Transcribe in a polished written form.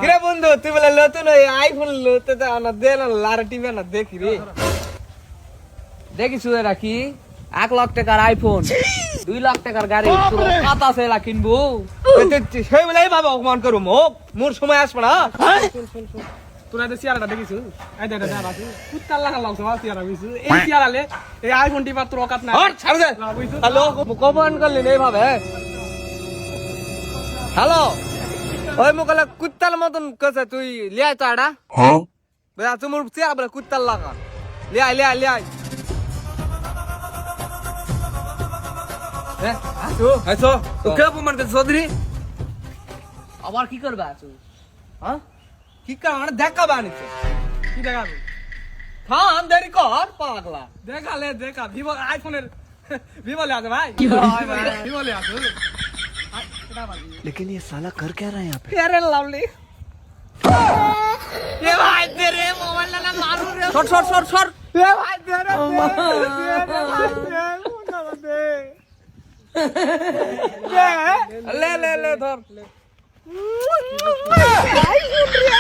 কিরে বন্ধু তুই বলে নতুন ওই আইফোন লতে না দে না লার টিভি না দেখি রে দেখিস রাখি 1 লাখ টাকার আইফোন 2 লাখ টাকার গাড়ি তোর কথা আছে লা কিনবো সেই বলে বাবা অপমান করু মোক মোর সময় আসবে না তোরা তো চেয়ারটা দেখিছু এই দেখ দেখ আছে কুত্তা লাগা লাগছে আমার চেয়ারা বুঝছু এই চেয়ারালে এই আইফোন টিপা তোর অকাত না হট ছাড় দে বুঝছু হ্যালো কমান করলি নেই ভাবে হ্যালো ওই মুকলে কুত্তার মতন কছে তুই লিয়াই তো আড়া হ্যাঁ বেয়া তুমি চেয়ার বলে কুত্তার লাগা লিয়াই লিয়াই লিয়াই হ্যাঁ তো আইছো তো কে অপমান করছ চৌধুরী আবার কি করবে আছো হ্যাঁ কি কারণে দেখা বানিছে কি দেখাবো থাম দেরি কর পাগলা দেখালে দেখা ভিভো আইফোনের ভিভোলে আছে ভাই ভিভোলে আছে लेकिन ये साला कर क्या रहा है यहाँ पे ফেয়ার লাভলি এ ভাই দে রে মোবাইল না মারু রে সর সর সর সর এ ভাই দে রে লে লে লে ধর আইফোন রে